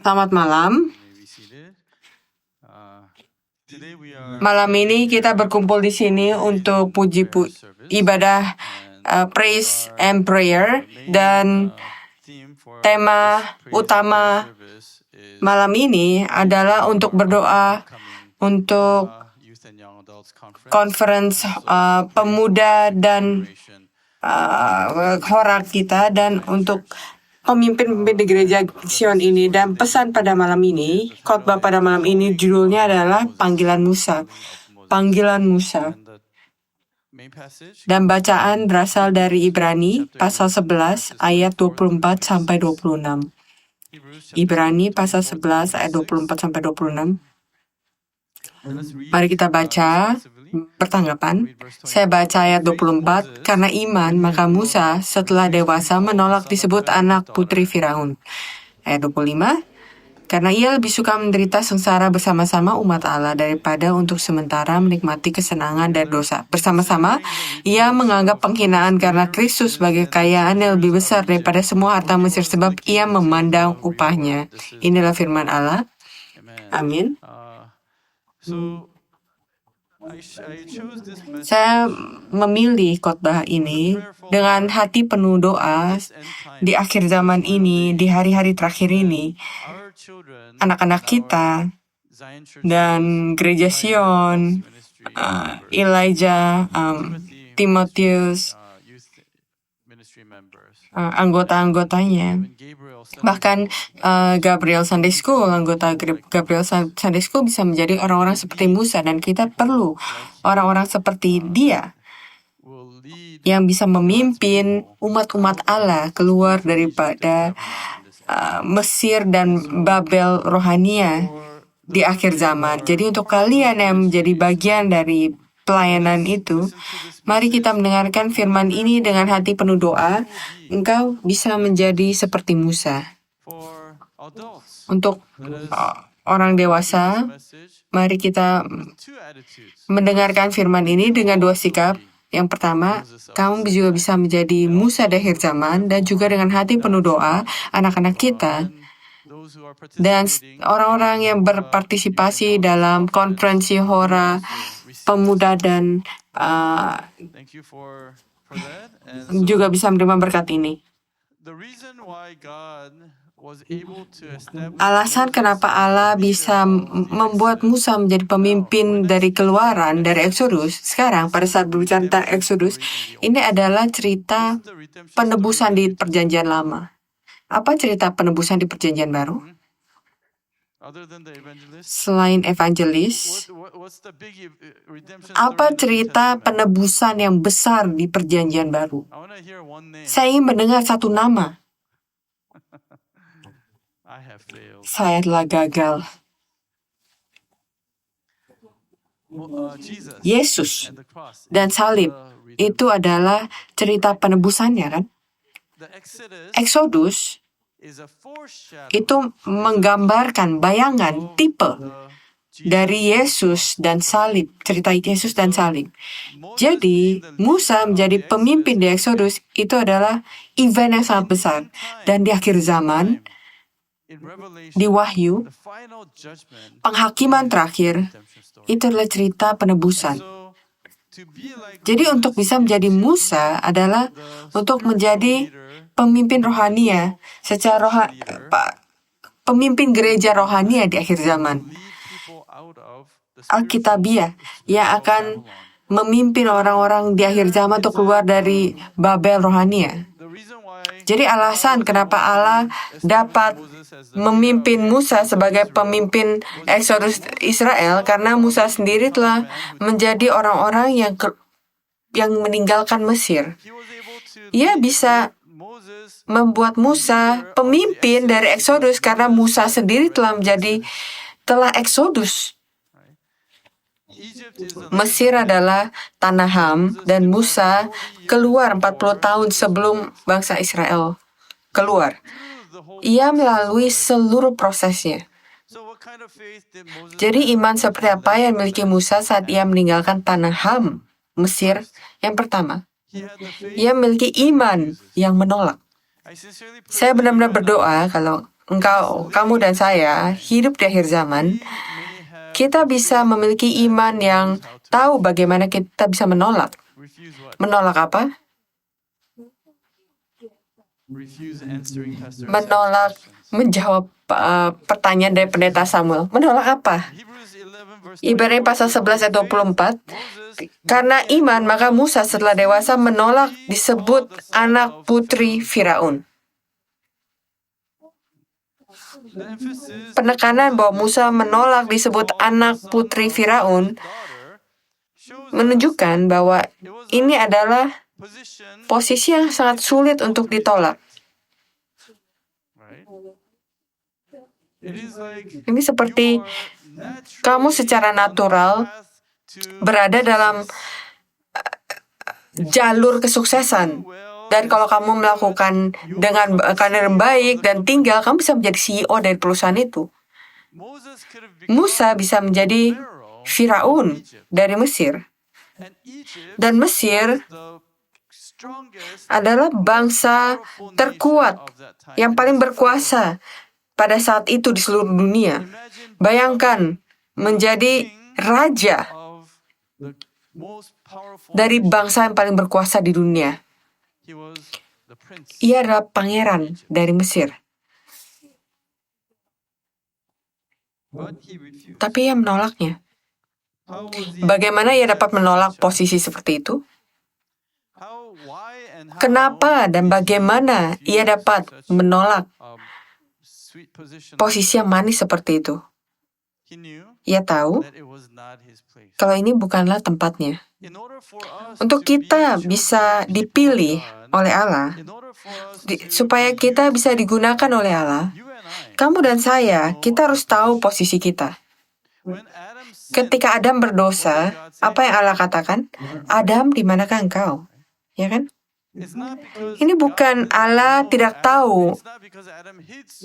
Selamat malam. Malam ini kita berkumpul di sini untuk ibadah praise and prayer, dan tema utama malam ini adalah untuk berdoa untuk conference pemuda dan Hora kita, dan untuk pemimpin-pemimpin di gereja Sion ini. Dan pesan pada malam ini, khotbah pada malam ini judulnya adalah Panggilan Musa. Panggilan Musa. Dan bacaan berasal dari Ibrani pasal 11 ayat 24 sampai 26. Ibrani pasal 11 ayat 24 sampai 26. Mari kita baca pertanggapan. Saya baca ayat 24. Karena iman, maka Musa setelah dewasa menolak disebut anak putri Firaun. Ayat 25. Karena ia lebih suka menderita sengsara bersama-sama umat Allah daripada untuk sementara menikmati kesenangan dari dosa. Bersama-sama, ia menganggap penghinaan karena Kristus sebagai kekayaan yang lebih besar daripada semua harta Mesir, sebab ia memandang upahnya. Inilah firman Allah. Amin. Saya memilih khotbah ini dengan hati penuh doa di akhir zaman ini, di hari-hari terakhir ini. Anak-anak kita dan gereja Sion, Elijah, Timotius, anggota-anggotanya, bahkan Gabriel Sunday School, anggota Gabriel Sunday School bisa menjadi orang-orang seperti Musa, dan kita perlu orang-orang seperti dia yang bisa memimpin umat-umat Allah keluar daripada Mesir dan Babel rohania di akhir zaman. Jadi untuk kalian yang menjadi bagian dari pelayanan itu, mari kita mendengarkan firman ini dengan hati penuh doa. Engkau bisa menjadi seperti Musa. Untuk orang dewasa, mari kita mendengarkan firman ini dengan dua sikap. Yang pertama, kamu juga bisa menjadi Musa di akhir zaman, dan juga dengan hati penuh doa, anak-anak kita dan orang-orang yang berpartisipasi dalam konferensi Hora pemuda dan juga bisa menerima berkat ini. Alasan kenapa Allah bisa membuat Musa menjadi pemimpin dari keluaran, dari Exodus, sekarang pada saat berbicara tentang Exodus, ini adalah cerita penebusan di perjanjian lama. Apa cerita penebusan di perjanjian baru? Selain evangelis, apa cerita penebusan yang besar di perjanjian baru? Saya ingin mendengar satu nama. Saya telah gagal. Yesus dan salib itu adalah cerita penebusannya, kan? Exodus itu menggambarkan bayangan, tipe dari Yesus dan salib, cerita Yesus dan salib. Jadi, Musa menjadi pemimpin di Exodus itu adalah event yang sangat besar. Dan di akhir zaman, di Wahyu, penghakiman terakhir, itu adalah cerita penebusan. Jadi untuk bisa menjadi Musa adalah untuk menjadi pemimpin rohania, pemimpin gereja rohania di akhir zaman. Alkitabiah yang akan memimpin orang-orang di akhir zaman untuk keluar dari Babel rohania. Jadi alasan kenapa Allah dapat memimpin Musa sebagai pemimpin Exodus Israel, karena Musa sendiri telah menjadi orang-orang yang meninggalkan Mesir. Ia bisa membuat Musa pemimpin dari Exodus karena Musa sendiri telah Exodus. Mesir adalah tanah Ham, dan Musa keluar 40 tahun sebelum bangsa Israel keluar. Ia melalui seluruh prosesnya. Jadi iman seperti apa yang dimiliki Musa saat ia meninggalkan tanah Ham, Mesir? Yang pertama, ia memiliki iman yang menolak. Saya benar-benar berdoa kalau kamu dan saya hidup di akhir zaman, kita bisa memiliki iman yang tahu bagaimana kita bisa menolak. Menolak apa? Menolak menjawab pertanyaan dari pendeta Samuel. Menolak apa? Ibrani pasal 11 ayat 24. Karena iman, maka Musa setelah dewasa menolak disebut anak putri Firaun. Penekanan bahwa Musa menolak disebut anak putri Firaun menunjukkan bahwa ini adalah posisi yang sangat sulit untuk ditolak. Ini seperti kamu secara natural berada dalam jalur kesuksesan. Dan kalau kamu melakukan dengan karir baik dan tinggal, kamu bisa menjadi CEO dari perusahaan itu. Musa bisa menjadi Firaun dari Mesir. Dan Mesir adalah bangsa terkuat yang paling berkuasa pada saat itu di seluruh dunia. Bayangkan menjadi raja dari bangsa yang paling berkuasa di dunia. Ia adalah pangeran dari Mesir. Tapi ia menolaknya. Bagaimana ia dapat menolak posisi seperti itu? Kenapa dan bagaimana ia dapat menolak posisi yang manis seperti itu? Ia tahu kalau ini bukanlah tempatnya. Untuk kita bisa dipilih oleh Allah, supaya kita bisa digunakan oleh Allah, kamu dan saya, kita harus tahu posisi kita. Ketika Adam berdosa, apa yang Allah katakan? Adam, di manakah engkau? Ya kan? Ini bukan Allah tidak tahu.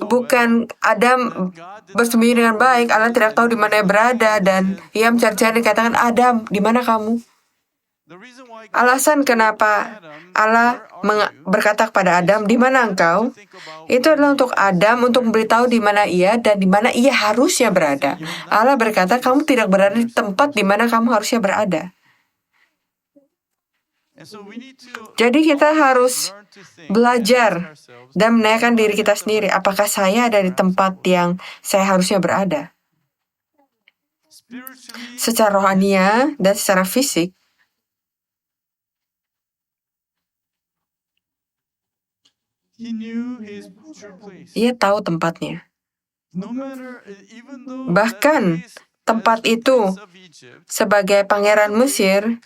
Bukan Adam bersembunyi dengan baik, Allah tidak tahu di mana ia berada, dan ia mencari-cari dan katakan, Adam, di mana kamu? Alasan kenapa Allah berkata kepada Adam, di mana engkau? Itu adalah untuk Adam untuk memberitahu di mana ia dan di mana ia harusnya berada. Allah berkata, kamu tidak berada di tempat di mana kamu harusnya berada. Jadi kita harus belajar dan menanyakan diri kita sendiri, apakah saya ada di tempat yang saya harusnya berada? Secara rohania dan secara fisik, ia tahu tempatnya. Bahkan tempat itu sebagai pangeran Mesir,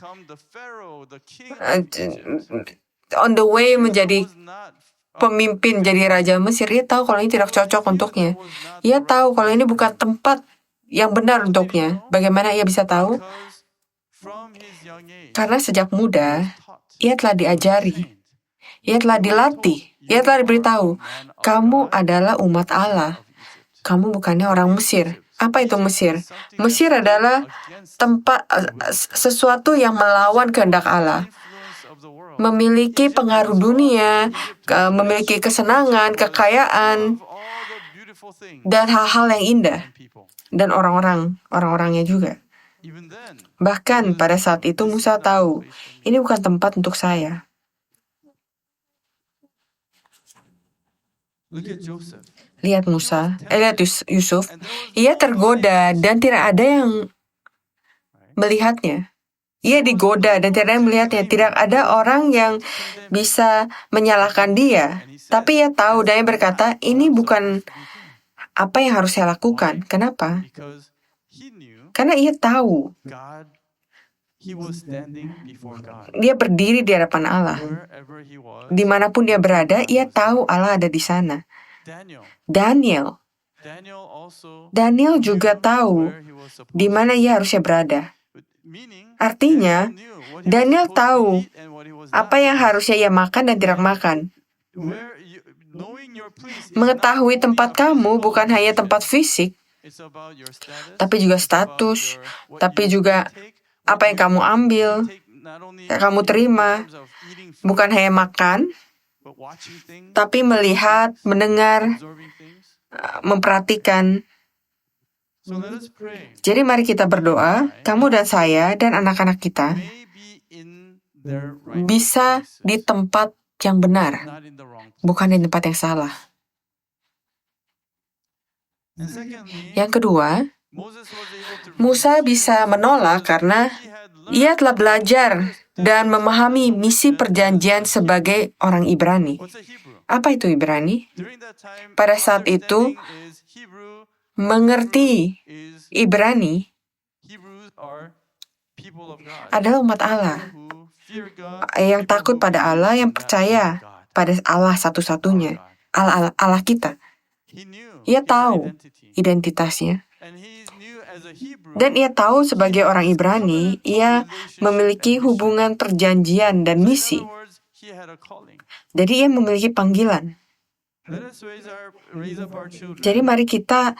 on the way menjadi pemimpin, jadi raja Mesir, ia tahu kalau ini tidak cocok untuknya. Ia tahu kalau ini bukan tempat yang benar untuknya. Bagaimana ia bisa tahu? Karena sejak muda, ia telah diajari, ia telah dilatih, ia telah diberitahu, kamu adalah umat Allah. Kamu bukannya orang Mesir. Apa itu Mesir? Mesir adalah tempat sesuatu yang melawan kehendak Allah. Memiliki pengaruh dunia, memiliki kesenangan, kekayaan, dan hal-hal yang indah. Dan orang-orangnya juga. Bahkan pada saat itu Musa tahu, ini bukan tempat untuk saya. Lihat Yusuf, ia tergoda dan tidak ada yang melihatnya. Ia digoda dan tidak ada yang melihatnya. Tidak ada orang yang bisa menyalahkan dia. Tapi ia tahu dan ia berkata, ini bukan apa yang harus saya lakukan. Kenapa? Karena ia tahu. Dia berdiri di hadapan Allah. Dimanapun dia berada, ia tahu Allah ada di sana. Daniel juga tahu di mana ia harusnya berada. Artinya, Daniel tahu apa yang harusnya ia makan dan tidak makan. Mengetahui tempat kamu bukan hanya tempat fisik, tapi juga status, tapi juga apa yang kamu ambil, yang kamu terima. Bukan hanya makan, tapi melihat, mendengar, memperhatikan. Jadi mari kita berdoa, kamu dan saya dan anak-anak kita bisa di tempat yang benar, bukan di tempat yang salah. Yang kedua, Musa bisa menolak karena ia telah belajar dan memahami misi perjanjian sebagai orang Ibrani. Apa itu Ibrani? Pada saat itu, mengerti Ibrani adalah umat Allah yang takut pada Allah, yang percaya pada Allah satu-satunya, Allah kita. Ia tahu identitasnya. Dan ia tahu sebagai orang Ibrani, ia memiliki hubungan perjanjian dan misi. Jadi ia memiliki panggilan. Jadi mari kita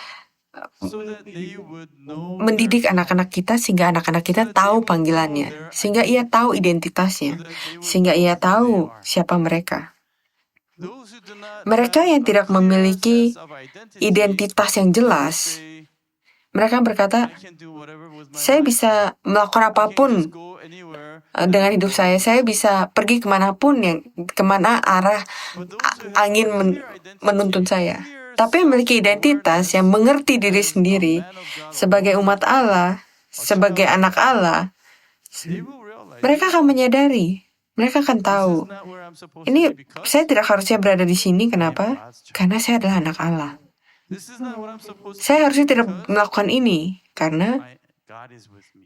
mendidik anak-anak kita sehingga anak-anak kita tahu panggilannya, sehingga ia tahu identitasnya, sehingga ia tahu siapa mereka. Mereka yang tidak memiliki identitas yang jelas, mereka berkata, saya bisa melakukan apapun dengan hidup saya bisa pergi kemana arah angin menuntun saya. Tapi yang memiliki identitas, yang mengerti diri sendiri sebagai umat Allah, sebagai anak Allah, mereka akan menyadari, mereka akan tahu, ini saya tidak harusnya berada di sini, kenapa? Karena saya adalah anak Allah. Saya harusnya tidak melakukan ini, karena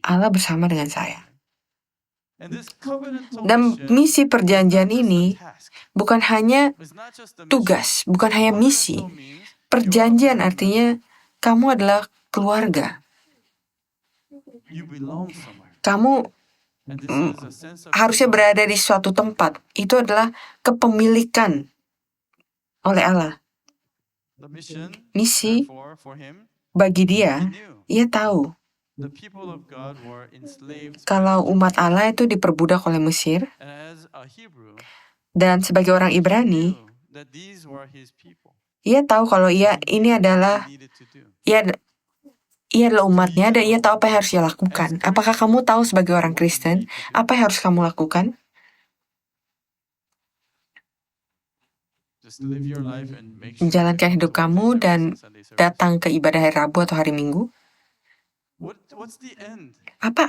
Allah bersama dengan saya. Dan misi perjanjian ini bukan hanya tugas, bukan hanya misi. Perjanjian artinya kamu adalah keluarga. Kamu harusnya berada di suatu tempat. Itu adalah kepemilikan oleh Allah. Misi bagi dia, ia tahu kalau umat Allah itu diperbudak oleh Mesir, dan sebagai orang Ibrani, ia tahu kalau ini adalah ia adalah umatnya, dan ia tahu apa yang harus dia lakukan. Apakah kamu tahu sebagai orang Kristen apa yang harus kamu lakukan? Menjalankan hidup kamu dan datang ke ibadah hari Rabu atau hari Minggu. Apa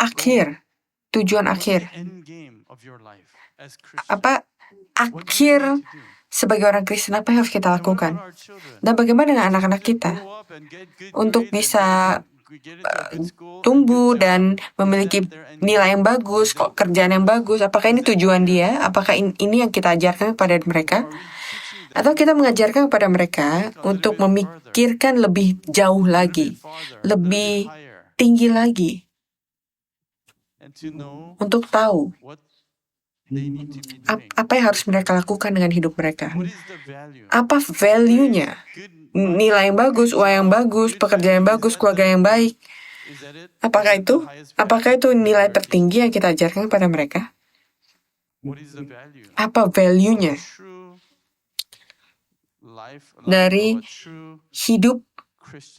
tujuan akhir? Apa akhir sebagai orang Kristen, apa yang harus kita lakukan? Dan bagaimana dengan anak-anak kita? Untuk bisa tumbuh dan memiliki nilai yang bagus, kerjaan yang bagus, apakah ini tujuan dia? Apakah ini yang kita ajarkan kepada mereka? Atau kita mengajarkan kepada mereka untuk memikirkan lebih jauh lagi, lebih tinggi lagi, untuk tahu apa yang harus mereka lakukan dengan hidup mereka. Apa value-nya? Nilai yang bagus, uang yang bagus, pekerjaan yang bagus, keluarga yang baik. Apakah itu nilai tertinggi yang kita ajarkan kepada mereka? Apa value-nya dari hidup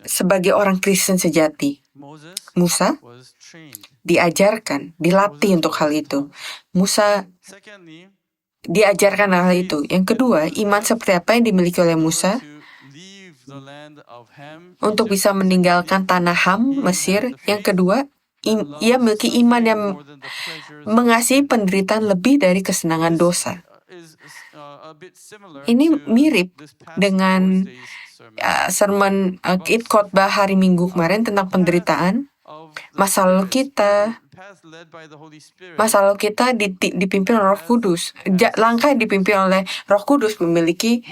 sebagai orang Kristen sejati? Musa diajarkan, dilatih untuk hal itu. Musa diajarkan hal itu. Yang kedua, iman seperti apa yang dimiliki oleh Musa untuk bisa meninggalkan tanah Ham, Mesir. Yang kedua, ia memiliki iman yang mengasihi penderitaan lebih dari kesenangan dosa. Ini mirip dengan sermon khotbah hari Minggu kemarin tentang penderitaan. Masa lalu kita dipimpin oleh Roh Kudus. Langkah yang dipimpin oleh Roh Kudus memiliki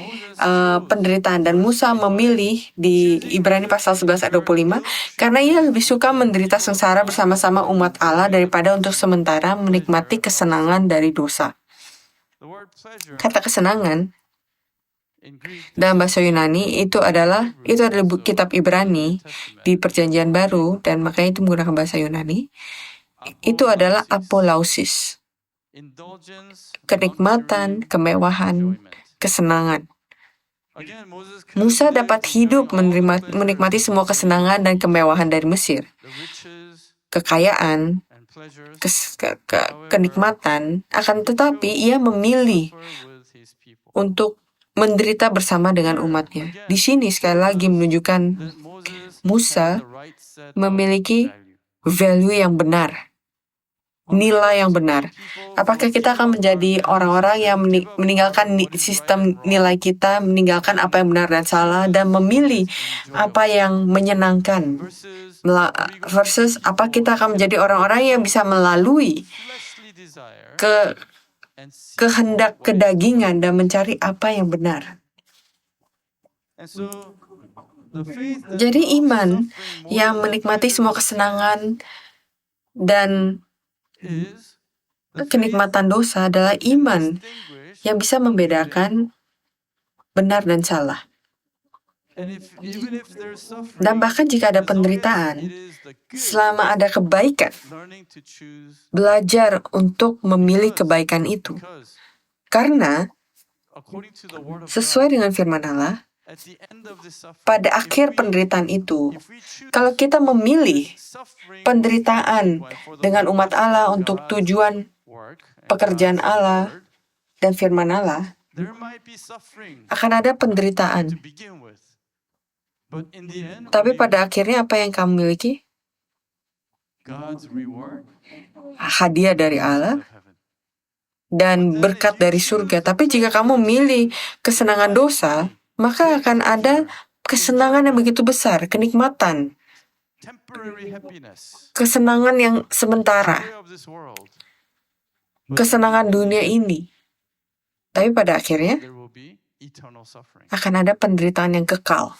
penderitaan. Dan Musa memilih di Ibrani pasal 11 ayat 25, karena ia lebih suka menderita sengsara bersama-sama umat Allah daripada untuk sementara menikmati kesenangan dari dosa. Kata kesenangan dalam bahasa Yunani itu adalah kitab Ibrani di Perjanjian Baru, dan makanya itu menggunakan bahasa Yunani. Itu adalah apolausis, kenikmatan, kemewahan, kesenangan. Musa dapat hidup menikmati semua kesenangan dan kemewahan dari Mesir. Kekayaan, kenikmatan, akan tetapi ia memilih untuk menderita bersama dengan umatnya. Di sini sekali lagi menunjukkan Musa memiliki value yang benar, nilai yang benar. Apakah kita akan menjadi orang-orang yang meninggalkan sistem nilai kita, meninggalkan apa yang benar dan salah, dan memilih apa yang menyenangkan, versus apa kita akan menjadi orang-orang yang bisa melalui kehendak kedagingan dan mencari apa yang benar. Jadi iman yang menikmati semua kesenangan dan kenikmatan dosa adalah iman yang bisa membedakan benar dan salah. Dan bahkan jika ada penderitaan, selama ada kebaikan, belajar untuk memilih kebaikan itu. Karena sesuai dengan firman Allah, pada akhir penderitaan itu, kalau kita memilih penderitaan dengan umat Allah untuk tujuan pekerjaan Allah dan firman Allah, akan ada penderitaan. Tapi pada akhirnya apa yang kamu miliki? Hadiah dari Allah dan berkat dari surga. Tapi jika kamu memilih kesenangan dosa, maka akan ada kesenangan yang begitu besar, kenikmatan, kesenangan yang sementara, kesenangan dunia ini. Tapi pada akhirnya akan ada penderitaan yang kekal.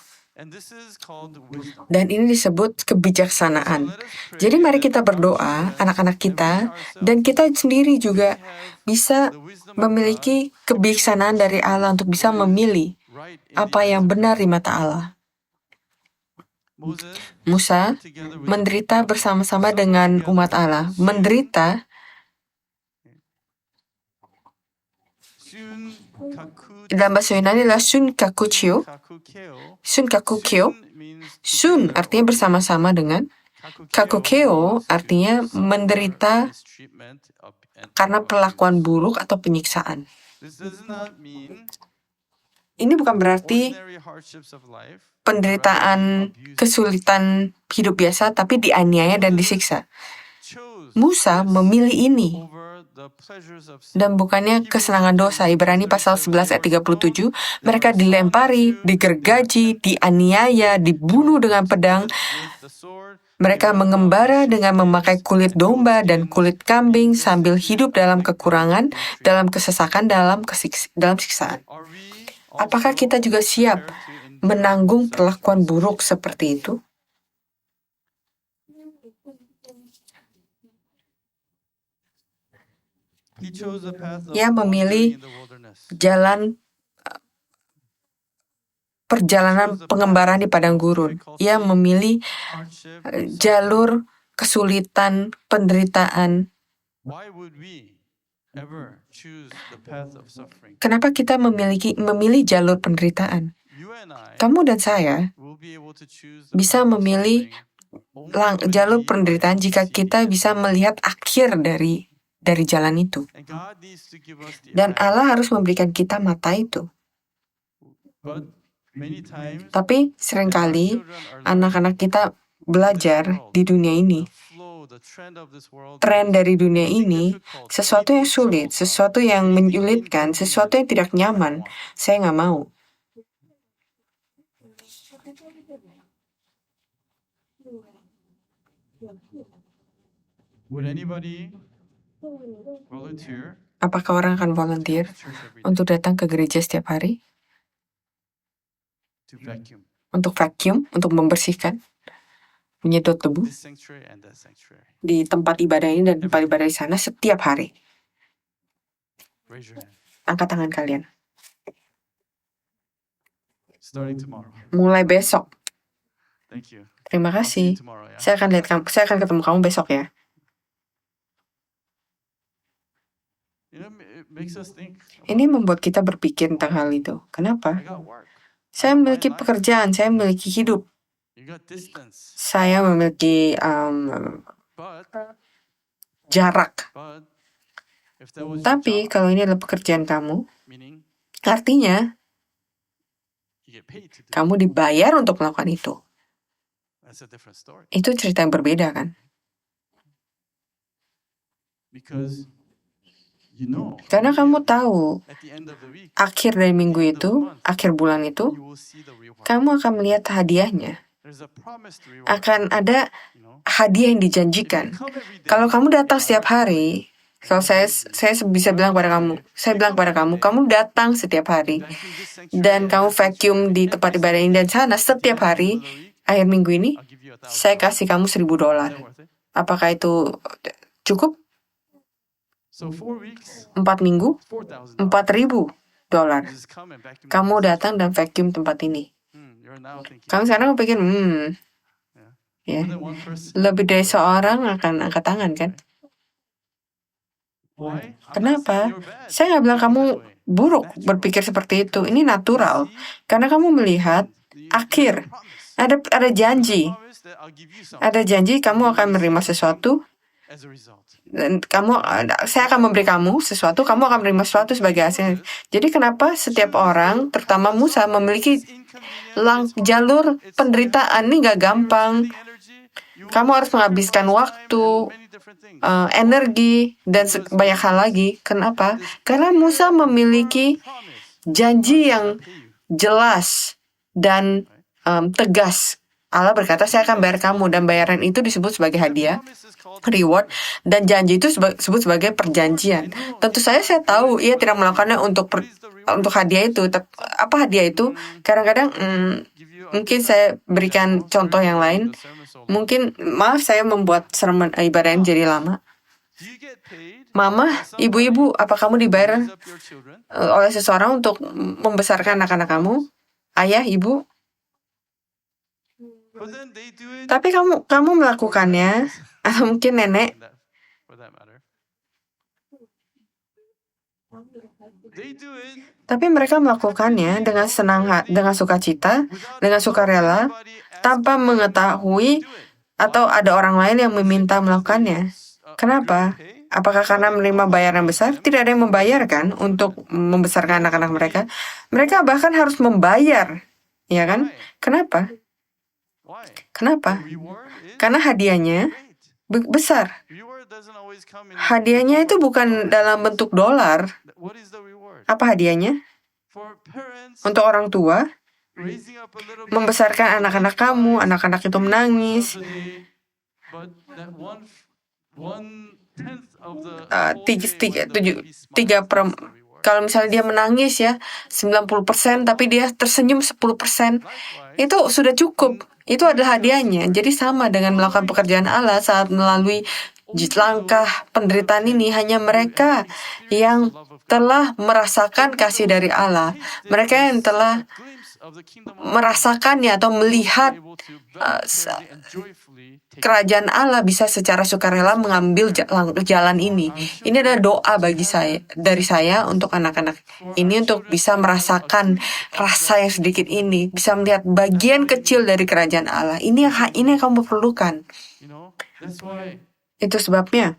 Dan ini disebut kebijaksanaan. Jadi mari kita berdoa, anak-anak kita, dan kita sendiri juga bisa memiliki kebijaksanaan dari Allah untuk bisa memilih apa yang benar di mata Allah. Musa menderita bersama-sama dengan umat Allah. Menderita dalam bahasa Yunani adalah sun kakukyo. Sun kakukyo. Sun artinya bersama-sama dengan. Kakukyo artinya menderita karena perlakuan buruk atau penyiksaan. Ini bukan berarti penderitaan, kesulitan hidup biasa, tapi dianiaya dan disiksa. Musa memilih ini. Dan bukannya kesenangan dosa. Ibrani pasal 11 ayat 37, mereka dilempari, digergaji, dianiaya, dibunuh dengan pedang. Mereka mengembara dengan memakai kulit domba dan kulit kambing sambil hidup dalam kekurangan, dalam kesesakan, dalam siksaan. Apakah kita juga siap menanggung perlakuan buruk seperti itu? Ia memilih perjalanan pengembaraan di padang gurun. Ia memilih jalur kesulitan, penderitaan. Kenapa kita memilih jalur penderitaan? Kamu dan saya bisa memilih jalur penderitaan jika kita bisa melihat akhir dari jalan itu. Dan Allah harus memberikan kita mata itu. Tapi seringkali anak-anak kita belajar di dunia ini. Tren dari dunia ini, sesuatu yang sulit, sesuatu yang menyulitkan, sesuatu yang tidak nyaman, saya nggak mau. Apakah orang akan volunteer untuk datang ke gereja setiap hari? Untuk vacuum, untuk membersihkan, menyedot debu di tempat ibadah ini dan tempat ibadah di sana setiap hari. Angkat tangan kalian. Mulai besok. Terima kasih. Saya akan ketemu kamu besok ya. Ini membuat kita berpikir tentang hal itu. Kenapa? Saya memiliki pekerjaan, saya memiliki hidup, saya memiliki jarak. Tapi kalau ini adalah pekerjaan kamu, artinya kamu dibayar untuk melakukan itu. Itu cerita yang berbeda kan? Karena kamu tahu, akhir dari minggu itu, akhir bulan itu, kamu akan melihat hadiahnya. Akan ada hadiah yang dijanjikan. Kalau kamu datang setiap hari, kalau saya bisa bilang pada kamu, kamu datang setiap hari, dan kamu vacuum di tempat ibadah ini dan sana setiap hari, akhir minggu ini, saya kasih kamu $1,000. Apakah itu cukup? 4 minggu, $4,000. Kamu datang dan vacuum tempat ini. Kamu sekarang pikir, ya, lebih dari seorang akan angkat tangan kan? Kenapa? Saya nggak bilang kamu buruk berpikir seperti itu. Ini natural. Karena kamu melihat akhir. Ada janji. Ada janji kamu akan menerima sesuatu. Dan saya akan memberi kamu sesuatu, kamu akan menerima sesuatu sebagai hasil. Jadi kenapa setiap orang, terutama Musa, memiliki jalur penderitaan? Ini nggak gampang. Kamu harus menghabiskan waktu, energi, dan banyak hal lagi. Kenapa? Karena Musa memiliki janji yang jelas dan tegas. Allah berkata, saya akan bayar kamu, dan bayaran itu disebut sebagai hadiah, reward, dan janji itu disebut sebagai perjanjian. Tentu saja saya tahu ia tidak melakukannya untuk hadiah itu. Apa hadiah itu? Kadang-kadang mungkin saya berikan contoh yang lain. Mungkin, maaf saya membuat sermon ibadah yang jadi lama. Mama, ibu-ibu, apa kamu dibayar oleh seseorang untuk membesarkan anak-anak kamu? Ayah, ibu? Tapi kamu melakukannya, atau mungkin nenek. Tapi mereka melakukannya dengan dengan sukacita, dengan sukarela, tanpa mengetahui atau ada orang lain yang meminta melakukannya. Kenapa? Apakah karena menerima bayaran besar? Tidak ada yang membayar kan untuk membesarkan anak-anak mereka. Mereka bahkan harus membayar, ya kan? Kenapa? Karena hadiahnya besar. Hadiahnya itu bukan dalam bentuk dolar. Apa hadiahnya? Untuk orang tua, membesarkan anak-anak kamu, anak-anak itu menangis. Kalau misalnya dia menangis ya 90%, tapi dia tersenyum 10%, itu sudah cukup. Itu adalah hadiahnya. Jadi sama dengan melakukan pekerjaan Allah saat melalui langkah penderitaan ini, hanya mereka yang telah merasakan kasih dari Allah, mereka yang telah merasakannya atau melihat kerajaan Allah bisa secara sukarela mengambil jalan ini. Ini adalah doa dari saya untuk anak-anak ini, untuk bisa merasakan rasa yang sedikit ini, bisa melihat bagian kecil dari kerajaan Allah. Ini yang kamu perlukan. Itu sebabnya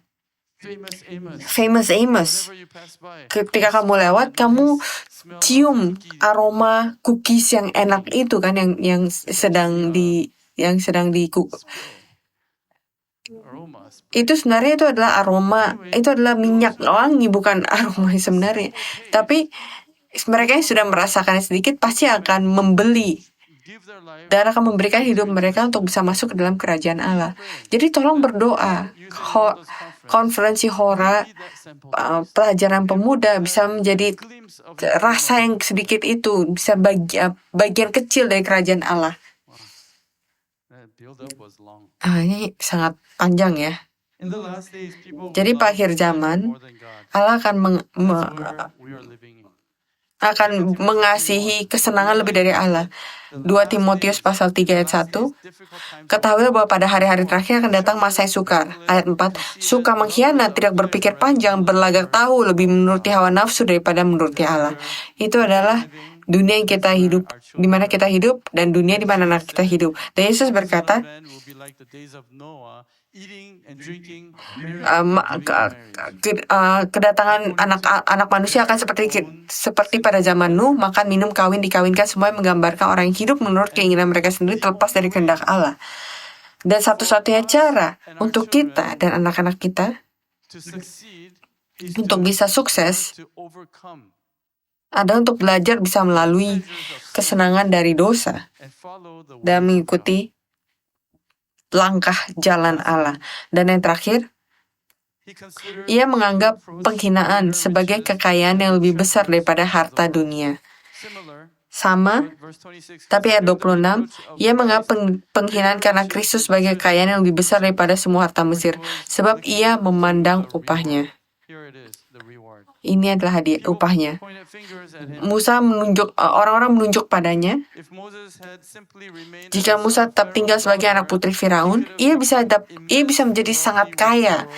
Famous Amos. Ketika kamu lewat, kamu cium aroma cookies yang enak itu kan, yang sedang di itu sebenarnya itu adalah aroma, itu adalah minyak wangi, bukan aroma sebenarnya. Tapi mereka yang sudah merasakannya sedikit pasti akan membeli dan akan memberikan hidup mereka untuk bisa masuk ke dalam kerajaan Allah. Jadi tolong berdoa. Konferensi Hora, pelajaran pemuda bisa menjadi rasa yang sedikit itu, bisa bagian kecil dari kerajaan Allah. Ini sangat panjang ya. Jadi pada akhir zaman, Allah akan mengasihi kesenangan lebih dari Allah. 2 Timotius pasal 3 ayat 1. Ketahuilah bahwa pada hari-hari terakhir akan datang masa yang sukar. Ayat 4. Suka mengkhianat, tidak berpikir panjang, berlagak tahu, lebih menuruti hawa nafsu daripada menuruti Allah. Itu adalah dunia yang kita hidup, di mana kita hidup, dan dunia di mana anak kita hidup. Dan Yesus berkata, kedatangan anak manusia akan seperti pada zaman Nuh, makan, minum, kawin, dikawinkan, semua yang menggambarkan orang yang hidup menurut keinginan mereka sendiri terlepas dari kehendak Allah. Dan satu-satunya cara untuk kita dan anak-anak kita untuk bisa sukses adalah untuk belajar bisa melalui kesenangan dari dosa dan mengikuti langkah jalan Allah. Dan yang terakhir, ia menganggap penghinaan sebagai kekayaan yang lebih besar daripada harta dunia. Sama, tapi ayat 26, ia menganggap penghinaan karena Kristus sebagai kekayaan yang lebih besar daripada semua harta Mesir, sebab ia memandang upahnya. Ini adalah hadiah upahnya. Orang-orang menunjuk padanya. Jika Musa tetap tinggal sebagai anak putri Firaun, ia bisa menjadi sangat kaya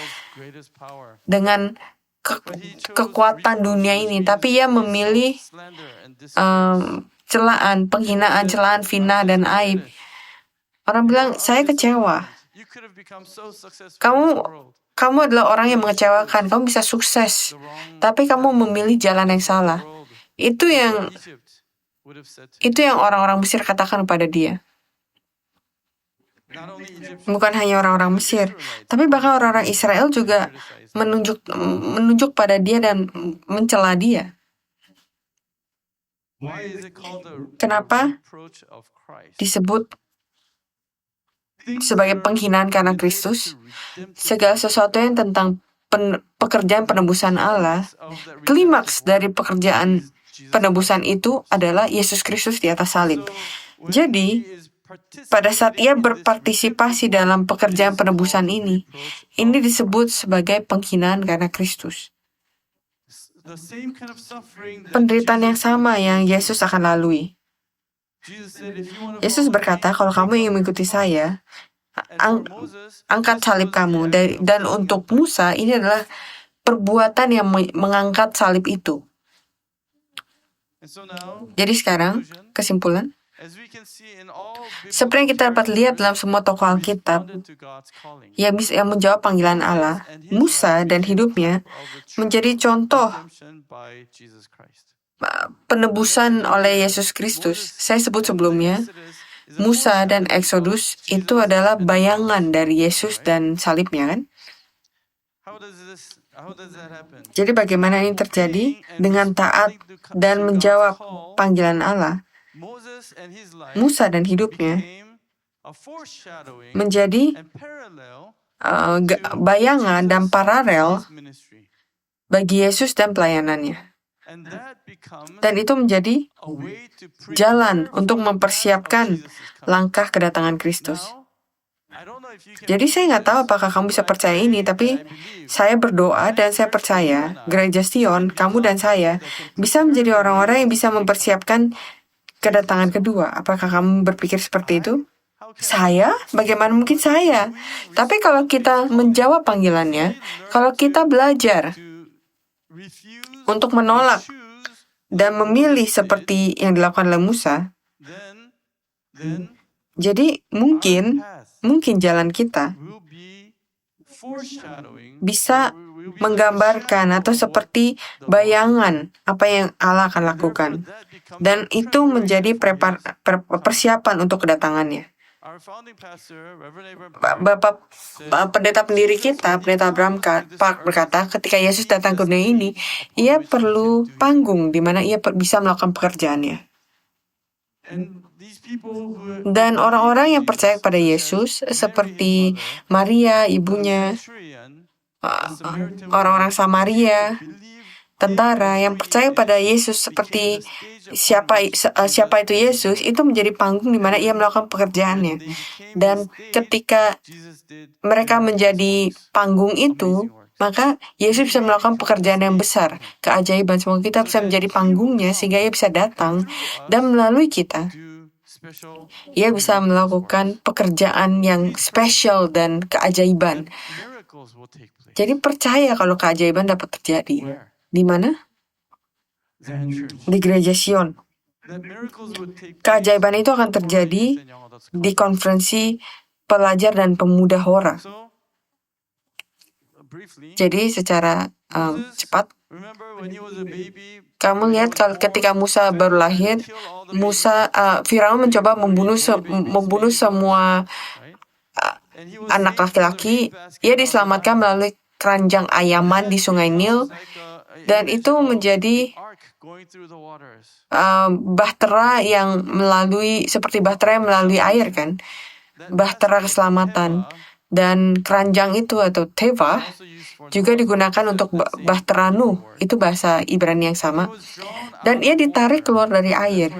dengan kekuatan dunia ini. Tapi ia memilih celaan, penghinaan, celaan, fitnah, dan aib. Orang bilang, saya kecewa. Kamu adalah orang yang mengecewakan, kamu bisa sukses, tapi kamu memilih jalan yang salah. Itu yang orang-orang Mesir katakan kepada dia. Bukan hanya orang-orang Mesir, tapi bahkan orang-orang Israel juga menunjuk pada dia dan mencela dia. Kenapa disebut sebagai penghinaan karena Kristus? Segala sesuatu yang tentang pekerjaan penebusan Allah, klimaks dari pekerjaan penebusan itu adalah Yesus Kristus di atas salib. Jadi, pada saat ia berpartisipasi dalam pekerjaan penebusan ini disebut sebagai penghinaan karena Kristus. Penderitaan yang sama yang Yesus akan lalui. Yesus berkata, kalau kamu ingin mengikuti saya, angkat salib kamu. Dan untuk Musa, ini adalah perbuatan yang mengangkat salib itu. Jadi sekarang, kesimpulan. Seperti yang kita dapat lihat dalam semua tokoh Alkitab yang menjawab panggilan Allah, Musa dan hidupnya menjadi contoh penebusan oleh Yesus Kristus. Saya sebut sebelumnya, Musa dan Exodus itu adalah bayangan dari Yesus dan salibnya, kan? Jadi bagaimana ini terjadi? Dengan taat dan menjawab panggilan Allah, Musa dan hidupnya menjadi bayangan dan paralel bagi Yesus dan pelayanannya. Dan itu menjadi jalan untuk mempersiapkan langkah kedatangan Kristus. Jadi saya nggak tahu apakah kamu bisa percaya ini, tapi saya berdoa dan saya percaya Gereja Sion, kamu dan saya bisa menjadi orang-orang yang bisa mempersiapkan kedatangan kedua. Apakah kamu berpikir seperti itu? Saya? Bagaimana mungkin saya? Tapi kalau kita menjawab panggilannya, kalau kita belajar untuk menolak dan memilih seperti yang dilakukan oleh Musa, jadi mungkin jalan kita bisa menggambarkan atau seperti bayangan apa yang Allah akan lakukan. Dan itu menjadi persiapan untuk kedatangannya. Bapak pendeta pendiri kita, Pendeta Abraham Park berkata, ketika Yesus datang ke dunia ini, ia perlu panggung di mana ia bisa melakukan pekerjaannya. Dan orang-orang yang percaya kepada Yesus, seperti Maria, ibunya, orang-orang Samaria, tentara yang percaya pada Yesus seperti siapa itu Yesus, itu menjadi panggung di mana ia melakukan pekerjaannya. Dan ketika mereka menjadi panggung itu, maka Yesus bisa melakukan pekerjaan yang besar, keajaiban. Semoga kita bisa menjadi panggungnya sehingga ia bisa datang dan melalui kita, ia bisa melakukan pekerjaan yang spesial dan keajaiban. Jadi percaya kalau keajaiban dapat terjadi. Di mana? Di Gereja Sion. keajaiban itu akan terjadi di konferensi pelajar dan pemuda Hora. Jadi secara cepat, kamu lihat ketika Musa baru lahir, Firaun mencoba membunuh semua anak laki-laki. Ia diselamatkan melalui keranjang ayaman di Sungai Nil, dan itu menjadi bahtera yang seperti bahtera yang melalui air, kan? Bahtera keselamatan. Dan keranjang itu atau teva juga digunakan untuk bahtera Nuh. Itu bahasa Ibrani yang sama. Dan ia ditarik keluar dari air.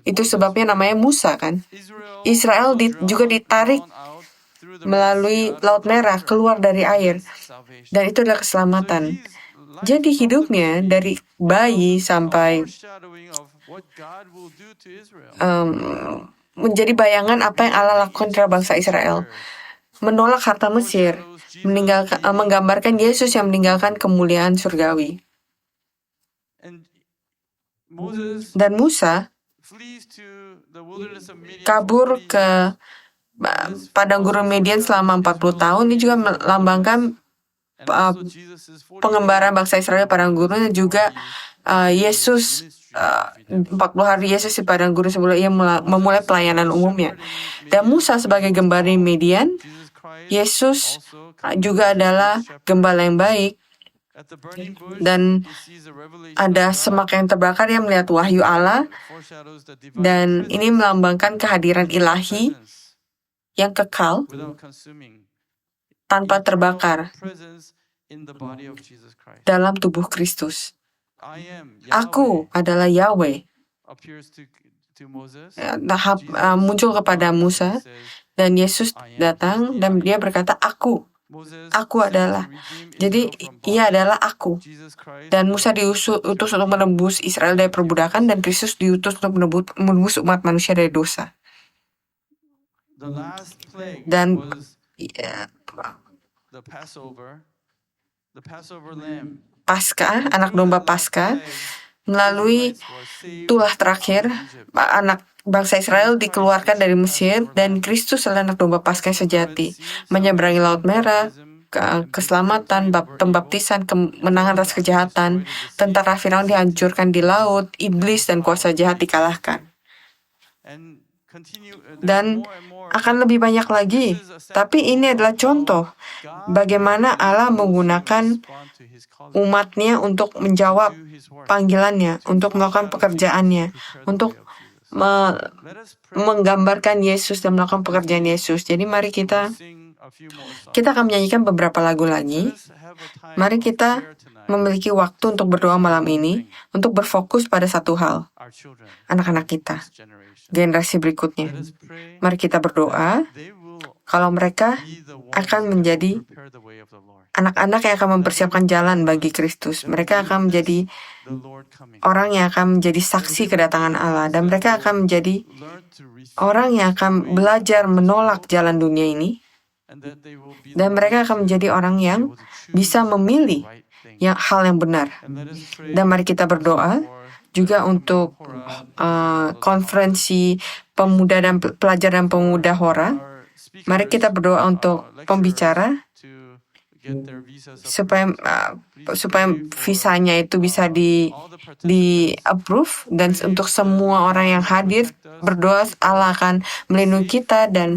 Itu sebabnya namanya Musa, kan? Israel juga ditarik melalui Laut Merah keluar dari air. Dan itu adalah keselamatan. Jadi hidupnya dari bayi sampai menjadi bayangan apa yang Allah lakukan terhadap bangsa Israel. Menolak harta Mesir, menggambarkan Yesus yang meninggalkan kemuliaan surgawi. Dan Musa kabur ke padang gurun Midian selama 40 tahun. Ini juga melambangkan pengembaraan bangsa Israel padang gurun, dan juga Yesus 40 hari Yesus di padang gurun sebelum ia memulai pelayanan umumnya. Dan Musa sebagai gembala di Midian, Yesus juga adalah gembala yang baik. Dan ada semak yang terbakar yang melihat wahyu Allah, dan ini melambangkan kehadiran ilahi yang kekal tanpa terbakar dalam tubuh Kristus. Aku adalah Yahweh. Muncul kepada Musa, dan Yesus datang dan dia berkata, Aku adalah. Jadi ia adalah aku. Dan Musa diutus untuk menebus Israel dari perbudakan, dan Kristus diutus untuk menebus umat manusia dari dosa. Dan Paskah, anak domba Paskah, melalui tulah terakhir, anak bangsa Israel dikeluarkan dari Mesir, dan Kristus adalah anak domba Paskah sejati, menyeberangi Laut Merah, keselamatan, pembaptisan, kemenangan atas kejahatan, tentara Firaun dihancurkan di laut, iblis dan kuasa jahat dikalahkan. Dan akan lebih banyak lagi. Tapi ini adalah contoh bagaimana Allah menggunakan umatnya untuk menjawab panggilannya, untuk melakukan pekerjaannya, untuk menggambarkan Yesus dan melakukan pekerjaan Yesus. Jadi mari kita akan menyanyikan beberapa lagu lagi. Mari kita memiliki waktu untuk berdoa malam ini, untuk berfokus pada satu hal, anak-anak kita, generasi berikutnya. Mari kita berdoa kalau mereka akan menjadi anak-anak yang akan mempersiapkan jalan bagi Kristus. Mereka akan menjadi orang yang akan menjadi saksi kedatangan Allah, dan mereka akan menjadi orang yang akan belajar menolak jalan dunia ini, dan mereka akan menjadi orang yang bisa memilih hal yang benar. Dan mari kita berdoa juga untuk konferensi pemuda dan pelajar dan pemuda Hora. Mari kita berdoa untuk pembicara supaya visanya itu bisa di approve, dan untuk semua orang yang hadir berdoa Allah akan melindungi kita dan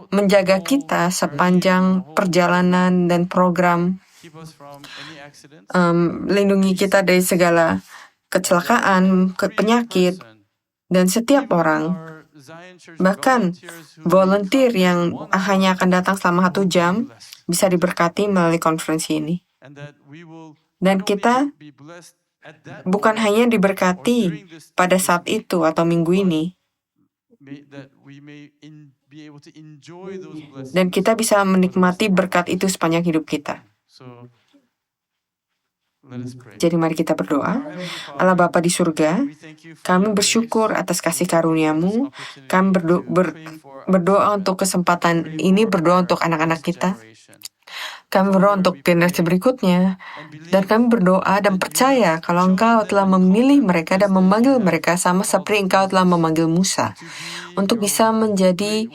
menjaga kita sepanjang perjalanan dan program. Lindungi kita dari segala kecelakaan, penyakit, dan setiap orang, bahkan volunteer yang hanya akan datang selama 1 jam, bisa diberkati melalui konferensi ini. Dan kita bukan hanya diberkati pada saat itu atau minggu ini, dan kita bisa menikmati berkat itu sepanjang hidup kita. Jadi mari kita berdoa. Allah Bapa di surga, kami bersyukur atas kasih karunia-Mu. Kami berdoa untuk kesempatan ini, berdoa untuk anak-anak kita. Kami berdoa untuk generasi berikutnya. Dan kami berdoa dan percaya kalau Engkau telah memilih mereka dan memanggil mereka sama seperti Engkau telah memanggil Musa. Untuk bisa menjadi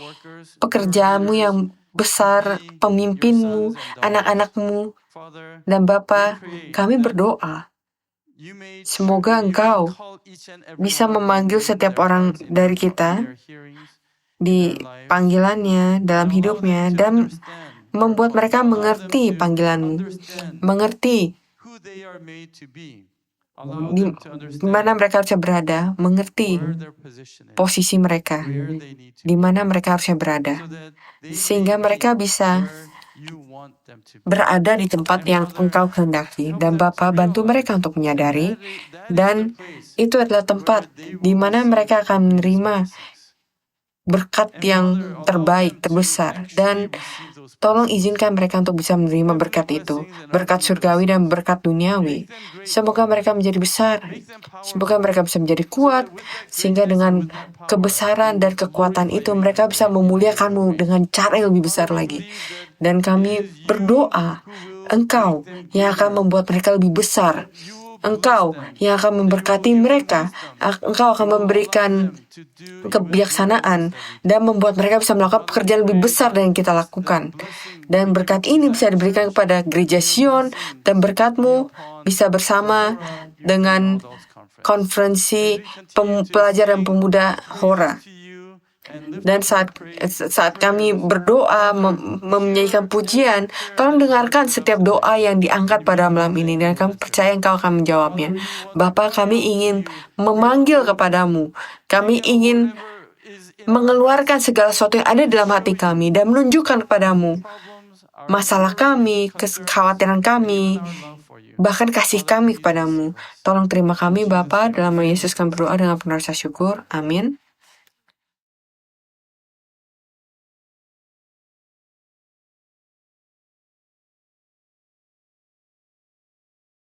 pekerjaanmu yang besar, pemimpinmu, anak-anakmu. Dan Bapa, kami berdoa. Semoga Engkau bisa memanggil setiap orang dari kita di panggilannya, dalam hidupnya, dan membuat mereka mengerti panggilanmu, mengerti di mana mereka harusnya berada, mengerti posisi mereka, di mana mereka harusnya berada, sehingga mereka bisa berada di tempat yang Engkau kehendaki. Dan Bapa, bantu mereka untuk menyadari, dan itu adalah tempat di mana mereka akan menerima berkat yang terbaik, terbesar. Dan tolong izinkan mereka untuk bisa menerima berkat itu, berkat surgawi dan berkat duniawi. Semoga mereka menjadi besar, semoga mereka bisa menjadi kuat, sehingga dengan kebesaran dan kekuatan itu mereka bisa memuliakan-Mu dengan cara yang lebih besar lagi. Dan kami berdoa, Engkau yang akan membuat mereka lebih besar. Engkau yang akan memberkati mereka. Engkau akan memberikan kebijaksanaan dan membuat mereka bisa melakukan pekerjaan lebih besar dari yang kita lakukan. Dan berkat ini bisa diberikan kepada Gereja Sion, dan berkat-Mu bisa bersama dengan konferensi pelajar dan pemuda Hora. Dan saat kami berdoa, menyanyikan pujian, tolong dengarkan setiap doa yang diangkat pada malam ini, dan kami percaya Engkau akan menjawabnya. Bapa, kami ingin memanggil kepadamu. Kami ingin mengeluarkan segala sesuatu yang ada dalam hati kami dan menunjukkan kepadamu masalah kami, kekhawatiran kami, bahkan kasih kami kepadamu. Tolong terima kami, Bapa, dalam nama Yesus kami berdoa dengan penuh rasa syukur. Amin.